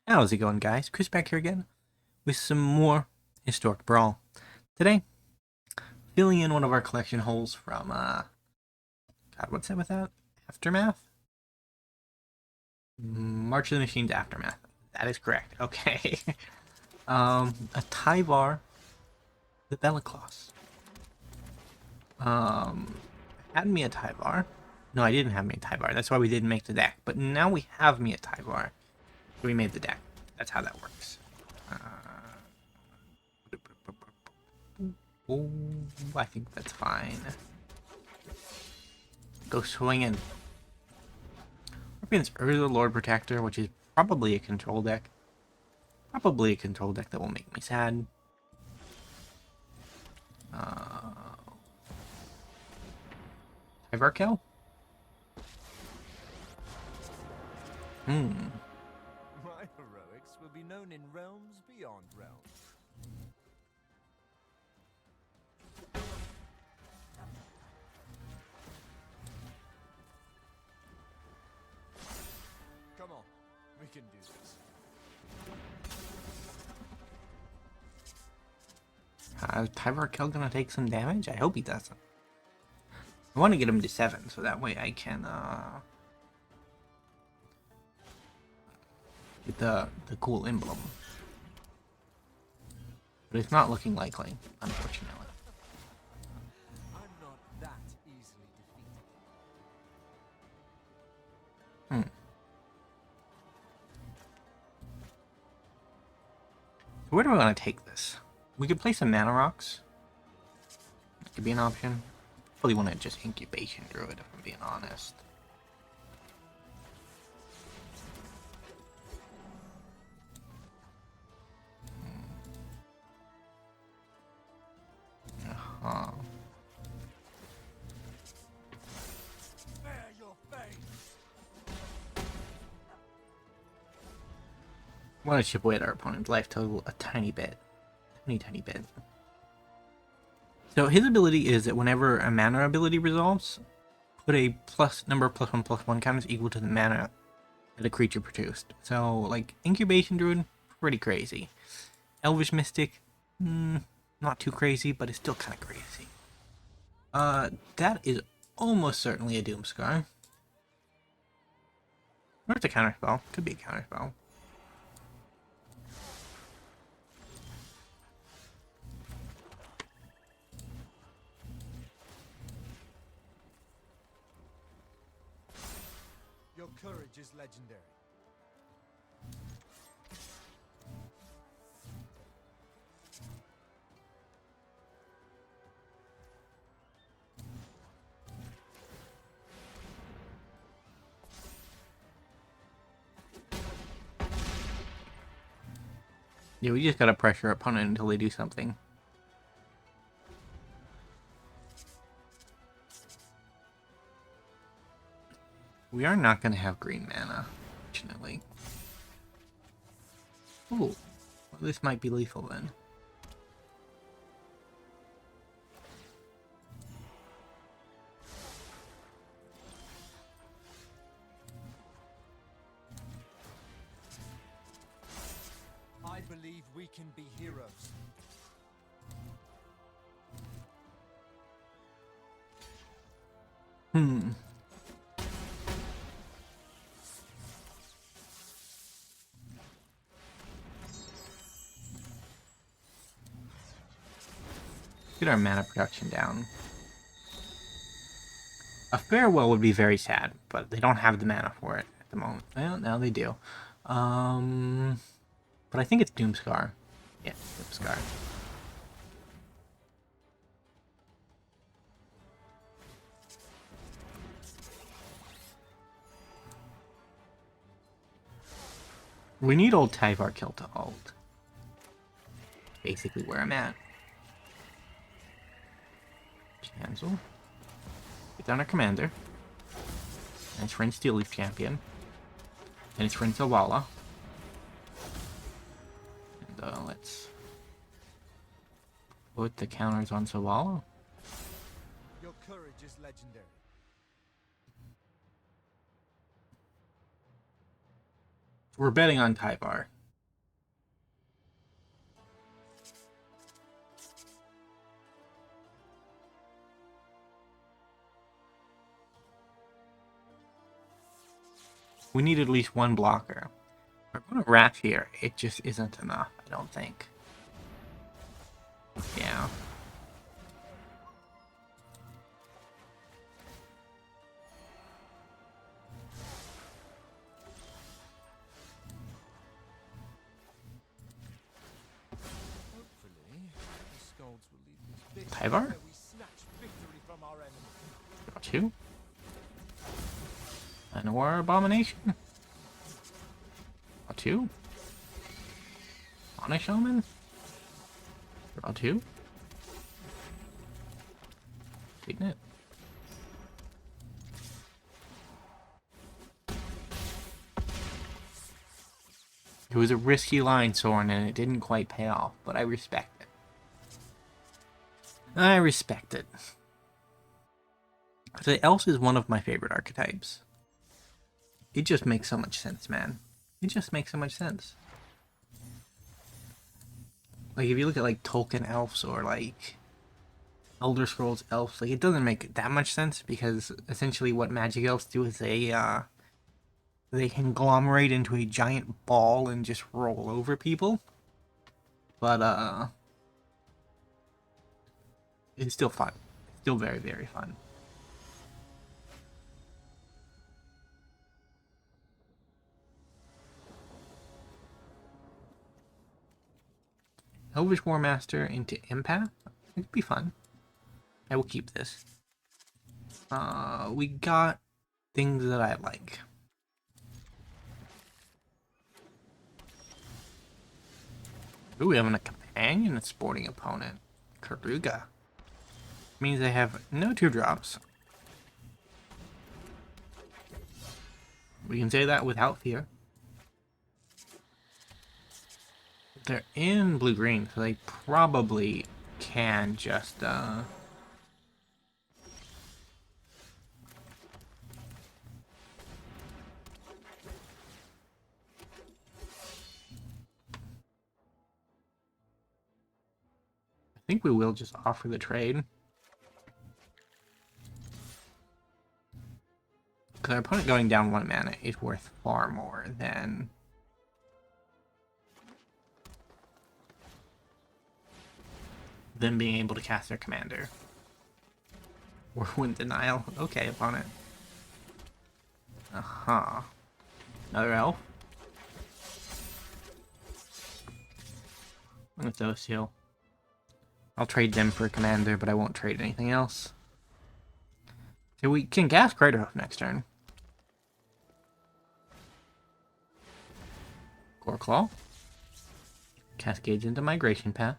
How's it going, guys? Chris back here again with some more historic Brawl. Today, filling in one of our collection holes from, God, what's that with that? Aftermath? March of the Machines Aftermath. That is correct. Okay. A Tyvar the Bellicose. Had me a Tyvar. No, I didn't have me a Tyvar. That's why we didn't make the deck. But now we have me a Tyvar. So we made the deck. That's how that works. Oh, I think that's fine. Go swinging. We're playing this Early Lord Protector, which is probably a control deck. Probably a control deck that will make me sad. Tyvar. My heroics will be known in realms beyond realms. Come on, we can do this. Tyvar gonna take some damage? I hope he doesn't. I want to get him to 7, so that way I can get the cool emblem. But it's not looking likely, unfortunately. I'm not that easily defeated. Where do I want to take this? We could play some mana rocks. That could be an option. Probably want to just incubation druid, if I'm being honest. Bear your fate. Want to chip away at our opponent's life total a tiny bit. Tiny bit. So his ability is that whenever a mana ability resolves, put a number of +1/+1 counters equal to the mana that a creature produced. So, like, Incubation Druid, pretty crazy. Elvish Mystic, not too crazy, but it's still kind of crazy. That is almost certainly a Doomscar. Or it's a counterspell. Could be a counterspell. Your courage is legendary. Yeah, we just gotta pressure our opponent until they do something. We are not gonna have green mana, fortunately. Ooh, well, this might be lethal then. I believe we can be heroes. Get our mana production down. A farewell would be very sad, but they don't have the mana for it at the moment. Well, now they do. But I think it's Doomscar. Yeah, Doomscar. We need old Tyvar kill to ult. Basically where I'm at. Cancel. Get down our commander. And his friend Steel Leaf Champion. And his friend Zawala. And let's put the counters on Zawala. Your courage is legendary. We're betting on Tyvar. We need at least one blocker. We're going to Wrath here. It just isn't enough, I don't think. Yeah. Tyvar? Draw 2. Llanowar Abomination. Draw 2. Fauna Shaman. Draw 2. Signet. It was a risky line, Soren, and it didn't quite pay off, but I respect it. I respect it. The Elves is one of my favorite archetypes. It just makes so much sense, man. It just makes so much sense. Like, if you look at, like, Tolkien Elves or, like, Elder Scrolls Elves, like, it doesn't make that much sense because essentially what Magic Elves do is they conglomerate into a giant ball and just roll over people. But, it's still fun. It's still very, very fun. Elvish Warmaster into Empath? It'd be fun. I will keep this. We got things that I like. Ooh, we have a companion and sporting opponent. Karuga. Means they have no 2-drops. We can say that without fear. They're in blue-green, so they probably can just, I think we will just offer the trade. Because our opponent going down 1 mana is worth far more than them being able to cast their commander. Or win denial. Okay, opponent. Uh-huh. Another elf. Nykthos heal. I'll trade them for a commander, but I won't trade anything else. So we can cast Craterhoof next turn. Goreclaw. Cascades into Migration Path.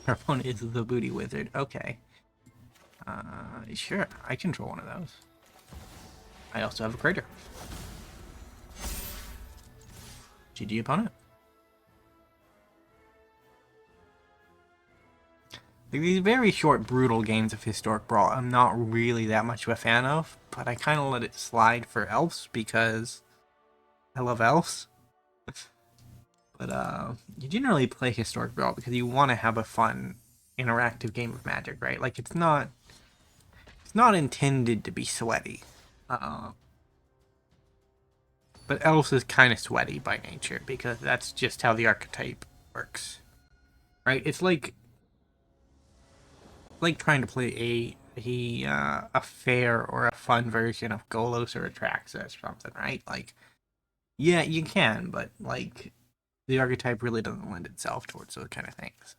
Our opponent is the Booty Wizard. Okay. Sure, I control one of those. I also have a Crater. GG opponent. Like, these very short, brutal games of Historic Brawl, I'm not really that much of a fan of, but I kind of let it slide for Elves because I love Elves. But you generally play Historic Brawl because you want to have a fun, interactive game of Magic, right? Like, it's not intended to be sweaty. But Elves is kind of sweaty by nature because that's just how the archetype works, right? It's like trying to play a fair or a fun version of Golos or Atraxa or something, right? Like, yeah, you can, but like the archetype really doesn't lend itself towards those kind of things.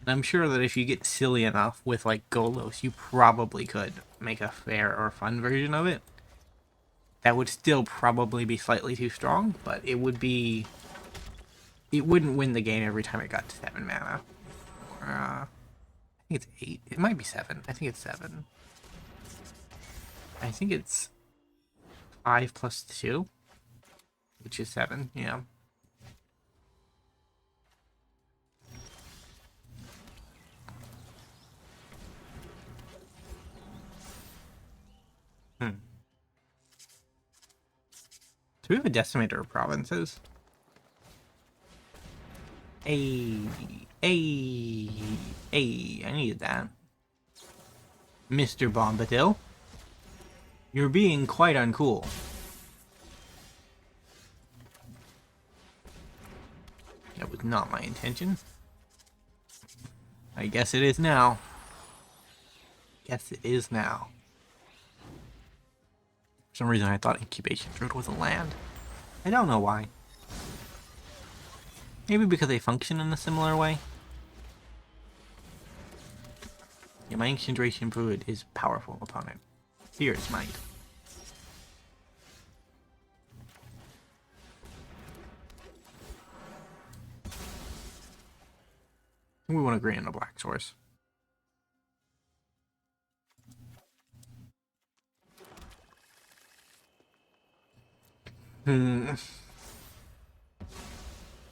And I'm sure that if you get silly enough with like Golos, you probably could make a fair or fun version of it. That would still probably be slightly too strong, but it would be. It wouldn't win the game every time it got to 7 mana. Or, I think it's 8. It might be 7. I think it's 7. I think it's 5 plus 2, which is 7. Yeah. Do we have a Decimator of Provinces? Hey, hey, hey, I needed that. Mr. Bombadil. You're being quite uncool. That was not my intention. I guess it is now. Yes, it is now. For some reason I thought Incubation Druid was a land. I don't know why. Maybe because they function in a similar way. Yeah, my Ancient Duration Druid is powerful opponent. Fierce Might. We want a green and a black source.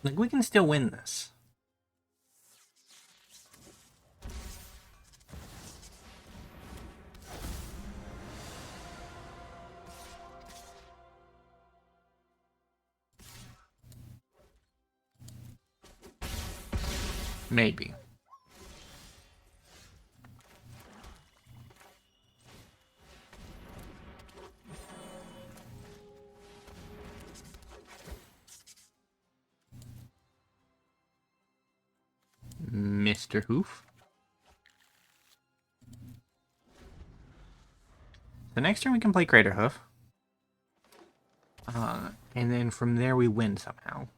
Like, we can still win this. Maybe. Mr. Hoof. The next turn we can play Crater Hoof. And then from there we win somehow.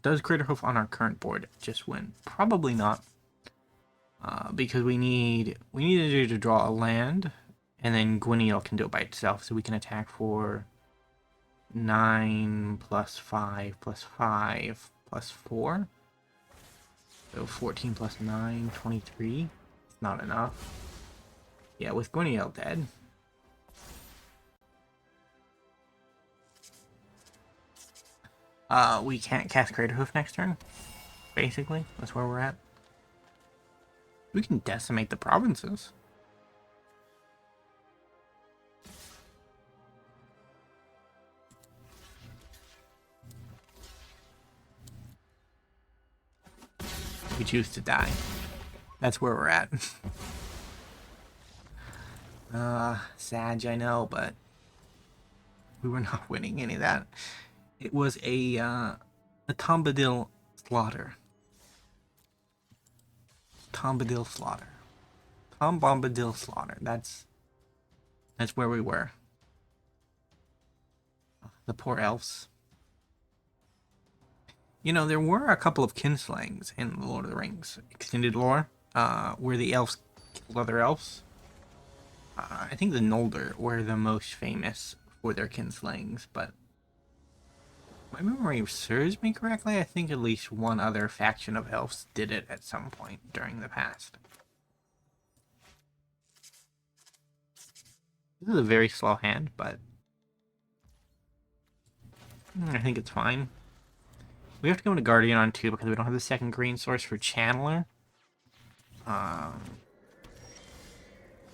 Does Crater Hoof on our current board just win? Probably not. Because we need to draw a land, and then Gwyneel can do it by itself, so we can attack for 9 plus 5 plus 5 plus 4. So 14 plus 9, 23. It's not enough. Yeah, with Gwyneel dead. We can't cast Crater Hoof next turn. Basically, that's where we're at. We can decimate the provinces. We choose to die. That's where we're at. Sad, I know, but we were not winning any of that. It was a Tombadil slaughter. Tombadil slaughter. Tom Bombadil slaughter. That's where we were. The poor elves. You know, there were a couple of kinslayings in the Lord of the Rings extended lore, where the elves killed other elves. I think the Noldor were the most famous for their kinslayings, but my memory serves me correctly, I think at least one other faction of elves did it at some point during the past. This is a very slow hand, but I think it's fine. We have to go into Guardian on 2 because we don't have the second green source for Channeler.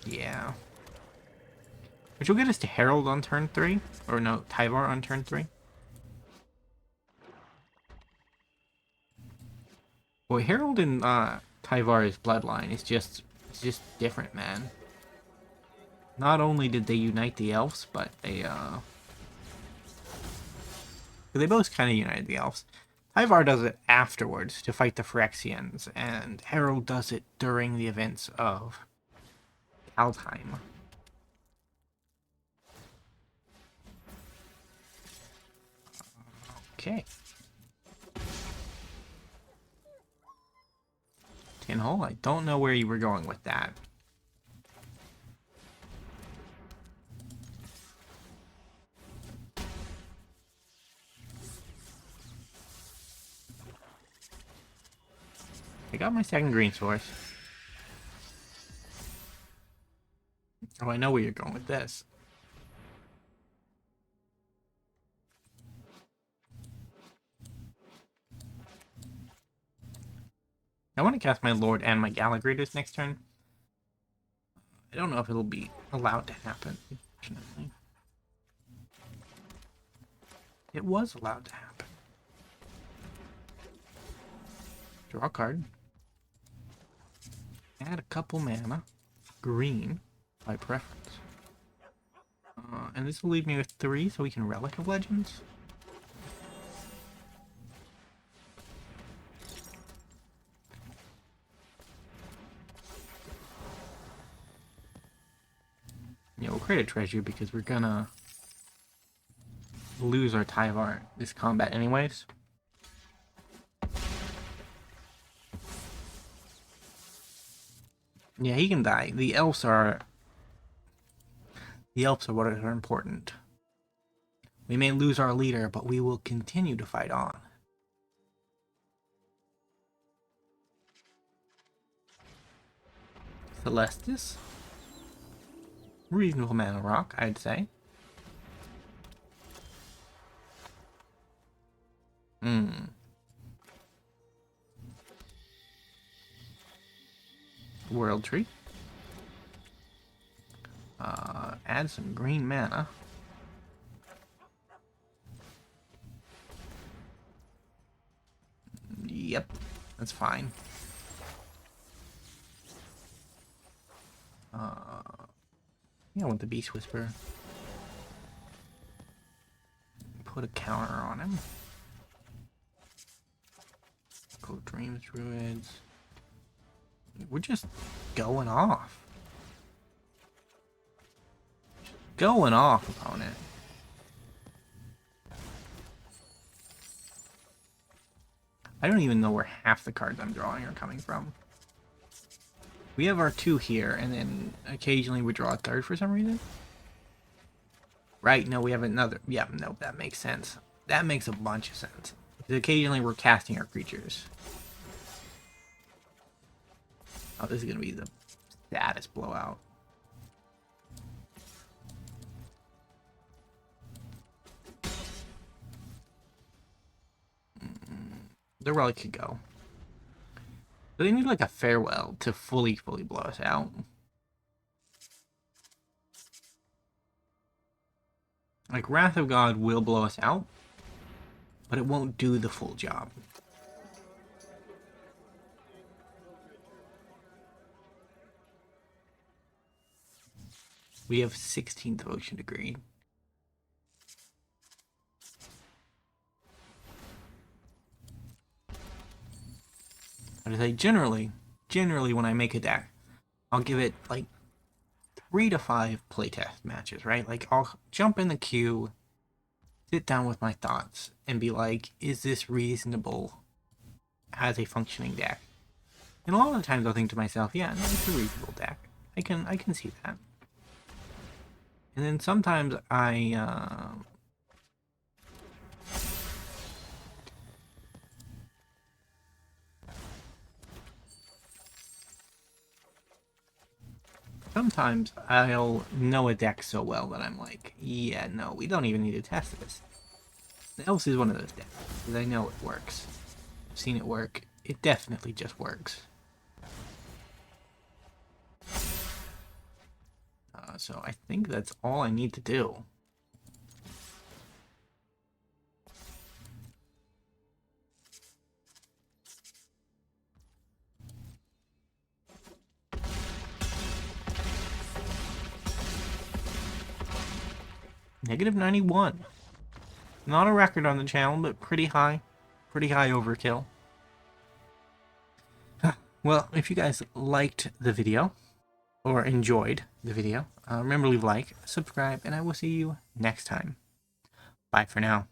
Yeah. Which will get us to Herald on turn 3. Or no, Tyvar on turn 3. Well, Herald in Tyvar's bloodline is just different, man. Not only did they unite the elves, but they both kind of united the elves. Tyvar does it afterwards to fight the Phyrexians, and Herald does it during the events of Kaldheim. Okay. Tinhole, I don't know where you were going with that. I got my second green source. Oh, I know where you're going with this. I want to cast my Lord and my Gala Greeters next turn. I don't know if it'll be allowed to happen, unfortunately. It was allowed to happen. Draw a card. Add a couple mana. Green, by preference. And this will leave me with 3, so we can Relic of Legends. Yeah, we'll create a treasure because we're gonna lose our Tyvar this combat anyways. Yeah, he can die. The elves are what are important. We may lose our leader, but we will continue to fight on. Celestis. Reasonable mana rock, I'd say. World Tree. Add some green mana. Yep, that's fine. Yeah, with the Beast Whisper. Put a counter on him. Go Dreams Druids. We're just going off. Going off, opponent. I don't even know where half the cards I'm drawing are coming from. We have our 2 here, and then occasionally we draw a 3rd for some reason. Right, no, we have another. Yeah, no, that makes sense. That makes a bunch of sense. Because occasionally we're casting our creatures. Oh, this is going to be the saddest blowout. The Relic could go. But they need like a farewell to fully blow us out. Like Wrath of God will blow us out, but it won't do the full job. We have 16 Devotion Degree. I'd say generally when I make a deck, I'll give it like 3 to 5 playtest matches, right? Like I'll jump in the queue, sit down with my thoughts, and be like, is this reasonable as a functioning deck? And a lot of the times I'll think to myself, yeah, no, it's a reasonable deck. I can see that. And then sometimes sometimes I'll know a deck so well that I'm like, yeah, no, we don't even need to test this. The Elves is one of those decks, because I know it works. I've seen it work. It definitely just works. So I think that's all I need to do. -91. Not a record on the channel, but pretty high. Pretty high overkill. Well, if you guys liked the video, or enjoyed the video, remember to leave a like, subscribe, and I will see you next time. Bye for now.